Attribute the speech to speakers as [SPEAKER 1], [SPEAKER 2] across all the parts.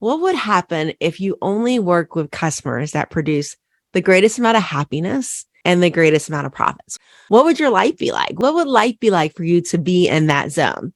[SPEAKER 1] What would happen if you only work with customers that produce the greatest amount of happiness and the greatest amount of profits? What would your life be like? What would life be like for you to be in that zone?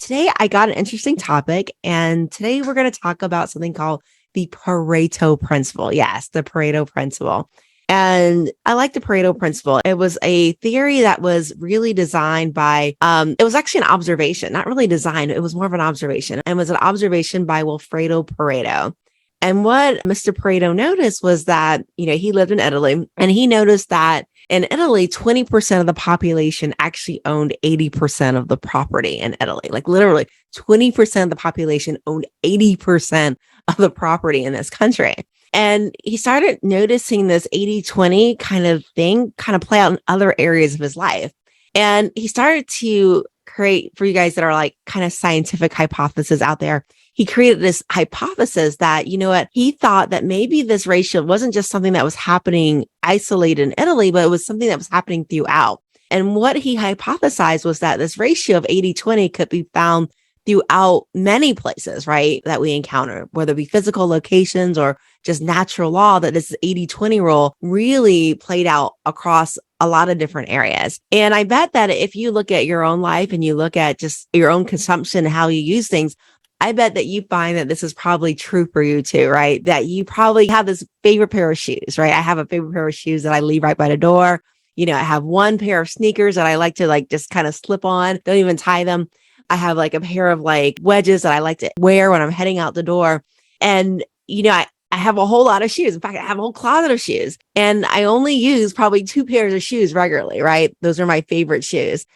[SPEAKER 1] Today, I got an interesting topic, and today we're going to talk about something called the Pareto Principle. Yes, the Pareto Principle. And I like the Pareto Principle. It was a theory that was really designed by, it was actually an observation, not really designed. It was more of an observation, and it was an observation by Wilfredo Pareto. And what Mr. Pareto noticed was that, he lived in Italy, and he noticed that in Italy, 20% of the population actually owned 80% of the property in Italy. Like literally 20% of the population owned 80% of the property in this country. And he started noticing this 80-20 kind of thing kind of play out in other areas of his life. And he started to create, for you guys that are like kind of scientific hypotheses out there, he created this hypothesis that, he thought that maybe this ratio wasn't just something that was happening isolated in Italy, but it was something that was happening throughout. And what he hypothesized was that this ratio of 80-20 could be found throughout many places, right, that we encounter, whether it be physical locations or just natural law, that this 80-20 rule really played out across a lot of different areas. And I bet that if you look at your own life and you look at just your own consumption, how you use things, I bet that you find that this is probably true for you too, right? That you probably have this favorite pair of shoes, right? I have a favorite pair of shoes that I leave right by the door. I have one pair of sneakers that I like to just kind of slip on, don't even tie them. I have like a pair of like wedges that I like to wear when I'm heading out the door. And, I have a whole lot of shoes. In fact, I have a whole closet of shoes, and I only use probably 2 pairs of shoes regularly, right? Those are my favorite shoes.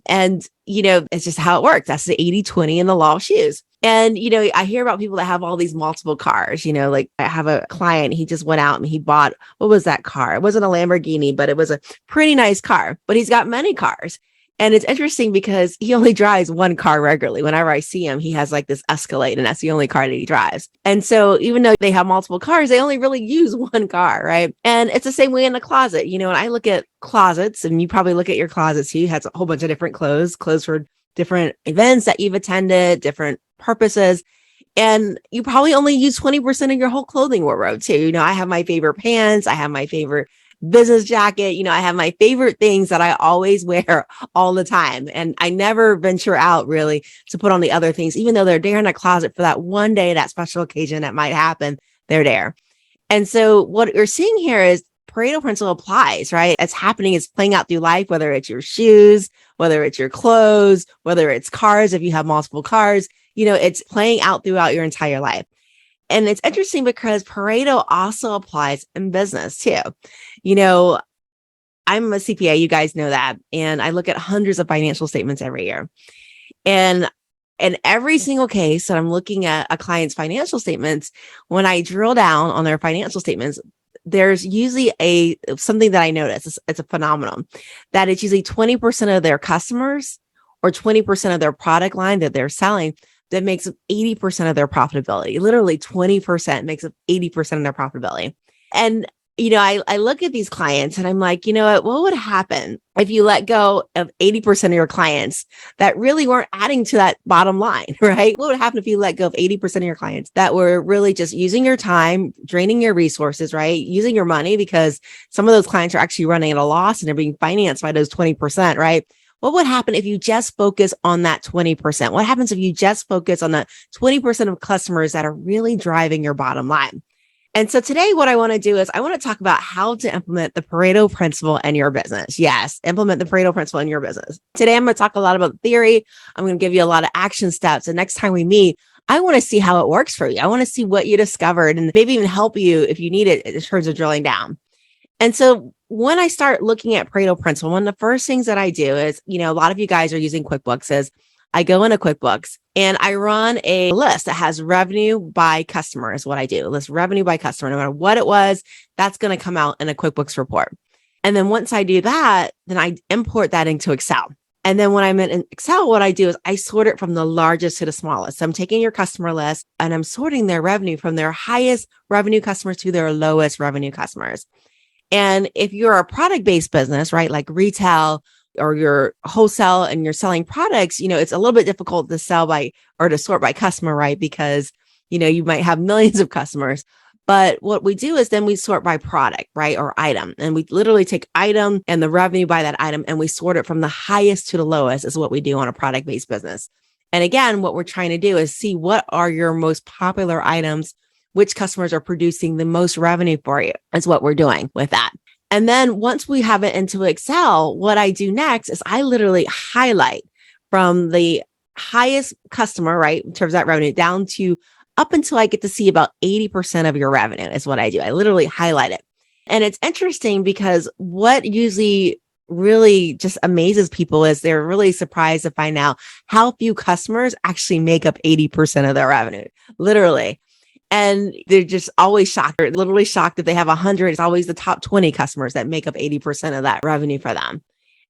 [SPEAKER 1] And, it's just how it works. That's the 80-20 in the law of shoes. And, I hear about people that have all these multiple cars, like I have a client, he just went out and he bought, what was that car? It wasn't a Lamborghini, but it was a pretty nice car, but he's got many cars. And it's interesting because he only drives one car regularly. Whenever I see him, he has like this Escalade, and that's the only car that he drives. And so even though they have multiple cars, they only really use one car, right? And it's the same way in the closet. When I look at closets, and you probably look at your closets, he has a whole bunch of different clothes for different events that you've attended, different purposes. And you probably only use 20% of your whole clothing wardrobe too. I have my favorite pants. I have my favorite business jacket. I have my favorite things that I always wear all the time. And I never venture out really to put on the other things, even though they're there in a closet for that one day, that special occasion that might happen, they're there. And so what you're seeing here is Pareto Principle applies, right? It's happening, it's playing out through life, whether it's your shoes, whether it's your clothes, whether it's cars, if you have multiple cars, it's playing out throughout your entire life. And it's interesting because Pareto also applies in business too. I'm a CPA, you guys know that. And I look at hundreds of financial statements every year. And in every single case that I'm looking at a client's financial statements, when I drill down on their financial statements, there's usually something that I notice. It's a phenomenon that it's usually 20% of their customers or 20% of their product line that they're selling that makes up 80% of their profitability. Literally 20% makes up 80% of their profitability. And, I look at these clients and I'm like, what would happen if you let go of 80% of your clients that really weren't adding to that bottom line, right? What would happen if you let go of 80% of your clients that were really just using your time, draining your resources, right? Using your money, because some of those clients are actually running at a loss and they're being financed by those 20%, right? What would happen if you just focus on that 20%? What happens if you just focus on that 20% of customers that are really driving your bottom line? And so today, what I want to do is I want to talk about how to implement the Pareto Principle in your business. Yes, implement the Pareto Principle in your business. Today, I'm going to talk a lot about theory. I'm going to give you a lot of action steps. And next time we meet, I want to see how it works for you. I want to see what you discovered and maybe even help you if you need it in terms of drilling down. And so when I start looking at Pareto Principle, one of the first things that I do is, a lot of you guys are using QuickBooks, is I go into QuickBooks and I run a list that has revenue by customer is what I do. List revenue by customer, no matter what it was, that's going to come out in a QuickBooks report. And then once I do that, then I import that into Excel. And then when I'm in Excel, what I do is I sort it from the largest to the smallest. So I'm taking your customer list and I'm sorting their revenue from their highest revenue customers to their lowest revenue customers. And if you're a product-based business, right, like retail or you're wholesale and you're selling products, it's a little bit difficult to sell by or to sort by customer, right? Because, you might have millions of customers. But what we do is then we sort by product, right? Or item. And we literally take item and the revenue by that item and we sort it from the highest to the lowest is what we do on a product-based business. And again, what we're trying to do is see what are your most popular items, which customers are producing the most revenue for you is what we're doing with that. And then once we have it into Excel, what I do next is I literally highlight from the highest customer, right, in terms of that revenue down to up until I get to see about 80% of your revenue is what I do. I literally highlight it. And it's interesting because what usually really just amazes people is they're really surprised to find out how few customers actually make up 80% of their revenue, literally. And they're just always shocked. They're literally shocked that they have 100. It's always the top 20 customers that make up 80% of that revenue for them.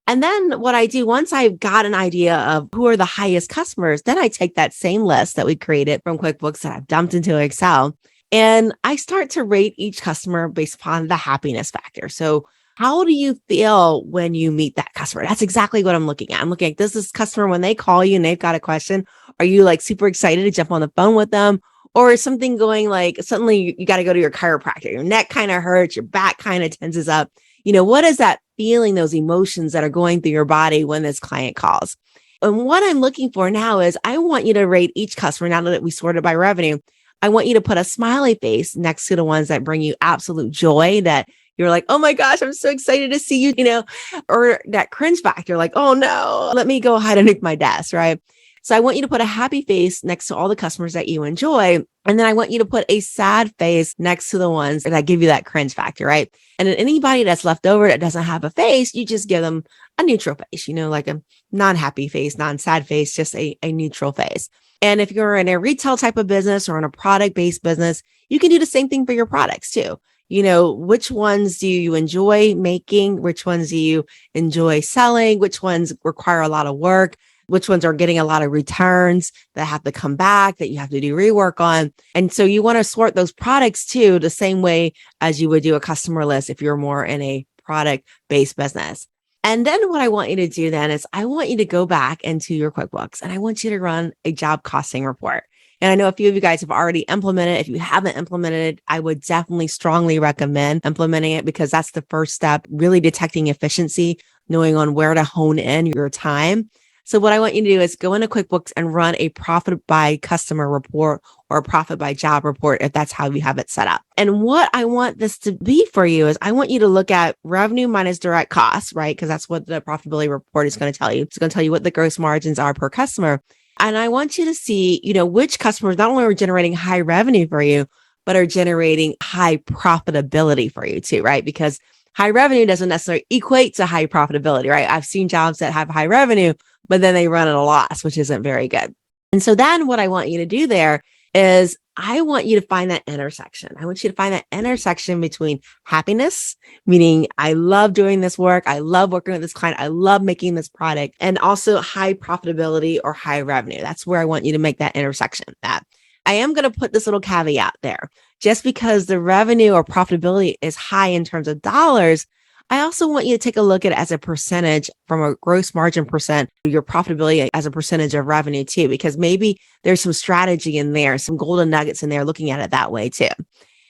[SPEAKER 1] And then what I do once I've got an idea of who are the highest customers, then I take that same list that we created from QuickBooks that I've dumped into Excel, and I start to rate each customer based upon the happiness factor. So how do you feel when you meet that customer? That's exactly what I'm looking at. I'm looking at this customer when they call you and they've got a question. Are you like super excited to jump on the phone with them? Or is something going like suddenly you got to go to your chiropractor, your neck kind of hurts, your back kind of tenses up. What is that feeling, those emotions that are going through your body when this client calls? And what I'm looking for now is I want you to rate each customer. Now that we sorted by revenue, I want you to put a smiley face next to the ones that bring you absolute joy, that you're like, oh my gosh, I'm so excited to see you, or that cringe factor, like, oh no, let me go hide underneath my desk, right? So I want you to put a happy face next to all the customers that you enjoy. And then I want you to put a sad face next to the ones that give you that cringe factor, right? And then anybody that's left over that doesn't have a face, you just give them a neutral face, like a non-happy face, non-sad face, just a neutral face. And if you're in a retail type of business or in a product-based business, you can do the same thing for your products too. Which ones do you enjoy making? Which ones do you enjoy selling? Which ones require a lot of work? Which ones are getting a lot of returns that have to come back, that you have to do rework on? And so you want to sort those products too, the same way as you would do a customer list if you're more in a product-based business. And then what I want you to do then is I want you to go back into your QuickBooks and I want you to run a job costing report. And I know a few of you guys have already implemented it. If you haven't implemented it, I would definitely strongly recommend implementing it because that's the first step, really detecting efficiency, knowing on where to hone in your time. So what I want you to do is go into QuickBooks and run a profit by customer report or a profit by job report if that's how you have it set up. And what I want this to be for you is I want you to look at revenue minus direct costs, right? Because that's what the profitability report is going to tell you. It's going to tell you what the gross margins are per customer. And I want you to see, which customers not only are generating high revenue for you, but are generating high profitability for you too, right? Because high revenue doesn't necessarily equate to high profitability, right? I've seen jobs that have high revenue, but then they run at a loss, which isn't very good. And so then what I want you to do there is I want you to find that intersection. I want you to find that intersection between happiness, meaning I love doing this work. I love working with this client. I love making this product, and also high profitability or high revenue. That's where I want you to make that intersection. That I am going to put this little caveat there. Just because the revenue or profitability is high in terms of dollars, I also want you to take a look at it as a percentage from a gross margin percent, your profitability as a percentage of revenue too, because maybe there's some strategy in there, some golden nuggets in there, looking at it that way too.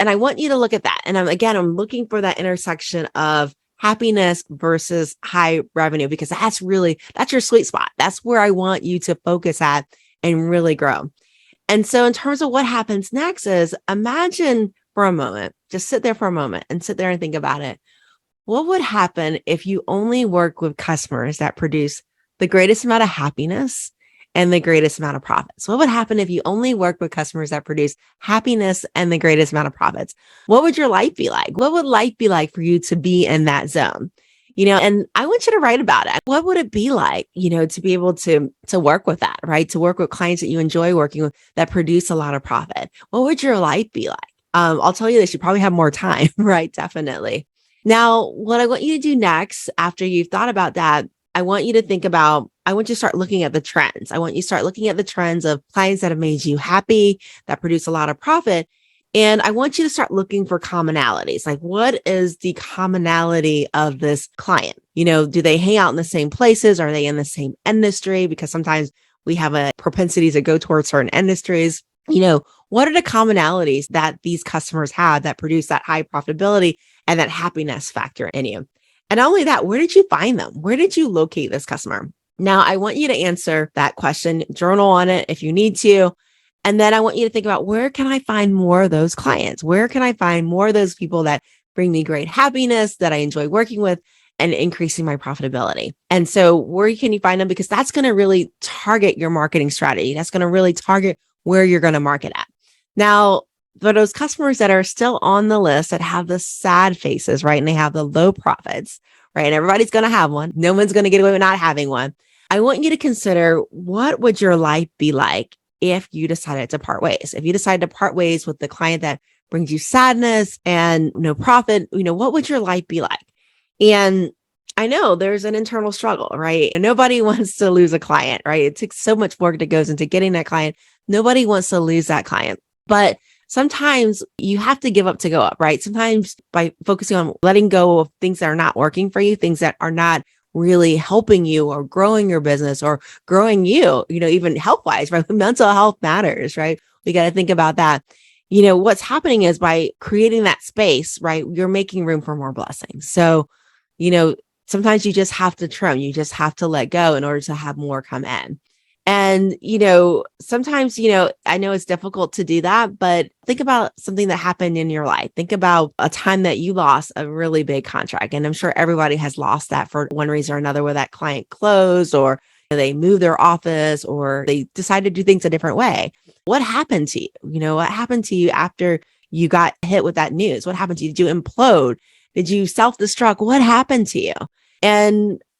[SPEAKER 1] And I want you to look at that. And I'm looking for that intersection of happiness versus high revenue, because that's your sweet spot. That's where I want you to focus at and really grow. And so in terms of what happens next is imagine for a moment, just sit there for a moment and sit there and think about it. What would happen if you only work with customers that produce the greatest amount of happiness and the greatest amount of profits? What would happen if you only work with customers that produce happiness and the greatest amount of profits? What would your life be like? What would life be like for you to be in that zone? And I want you to write about it. What would it be like, to be able to work with that, right? To work with clients that you enjoy working with that produce a lot of profit. What would your life be like? I'll tell you this, you probably have more time, right? Definitely. Now, what I want you to do next, after you've thought about that, I want you to start looking at the trends. I want you to start looking at the trends of clients that have made you happy, that produce a lot of profit. And I want you to start looking for commonalities. Like, what is the commonality of this client? Do they hang out in the same places? Are they in the same industry? Because sometimes we have a propensity to go towards certain industries. What are the commonalities that these customers have that produce that high profitability and that happiness factor in you? And not only that, where did you find them? Where did you locate this customer? Now, I want you to answer that question, journal on it if you need to. And then I want you to think about, where can I find more of those clients? Where can I find more of those people that bring me great happiness, that I enjoy working with, and increasing my profitability? And so where can you find them? Because that's going to really target your marketing strategy. That's going to really target where you're going to market at. Now, for those customers that are still on the list that have the sad faces, right? And they have the low profits, right? And everybody's going to have one. No one's going to get away with not having one. I want you to consider, what would your life be like if you decided to part ways? If you decided to part ways with the client that brings you sadness and no profit, what would your life be like? And I know there's an internal struggle, right? And nobody wants to lose a client, right? It takes so much work that goes into getting that client. Nobody wants to lose that client. But sometimes you have to give up to go up, right? Sometimes by focusing on letting go of things that are not working for you, things that are not really helping you or growing your business or growing you, even health-wise, right? Mental health matters, right? We got to think about that. What's happening is, by creating that space, right, you're making room for more blessings. So, sometimes you just have to trim, you just have to let go in order to have more come in. And, sometimes, I know it's difficult to do that, but think about something that happened in your life. Think about a time that you lost a really big contract. And I'm sure everybody has lost that for one reason or another, where that client closed, or they moved their office, or they decided to do things a different way. What happened to you? What happened to you after you got hit with that news? What happened to you? Did you implode? Did you self-destruct? What happened to you?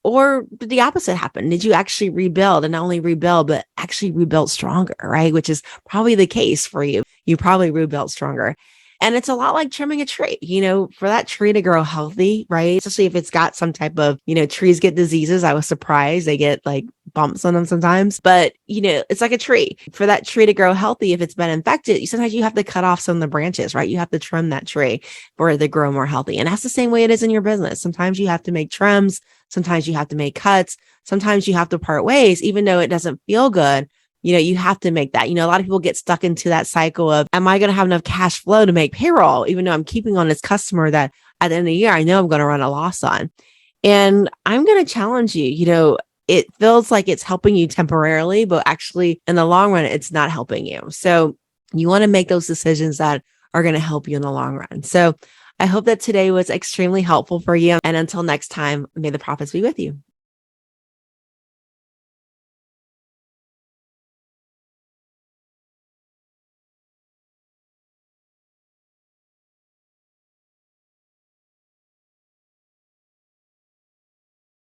[SPEAKER 1] Or did the opposite happen? Did you actually rebuild, and not only rebuild, but actually rebuild stronger, right? Which is probably the case for you. You probably rebuilt stronger. And it's a lot like trimming a tree, for that tree to grow healthy, right? Especially if it's got some type of, trees get diseases. I was surprised they get like bumps on them sometimes, but it's like a tree. For that tree to grow healthy, if it's been infected, sometimes you have to cut off some of the branches, right? You have to trim that tree for it to grow more healthy. And that's the same way it is in your business. Sometimes you have to make trims. Sometimes you have to make cuts. Sometimes you have to part ways, even though it doesn't feel good. You have to make that. A lot of people get stuck into that cycle of, am I going to have enough cash flow to make payroll, even though I'm keeping on this customer that at the end of the year, I know I'm going to run a loss on. And I'm going to challenge you, it feels like it's helping you temporarily, but actually in the long run, it's not helping you. So you want to make those decisions that are going to help you in the long run. So I hope that today was extremely helpful for you. And until next time, may the profits be with you.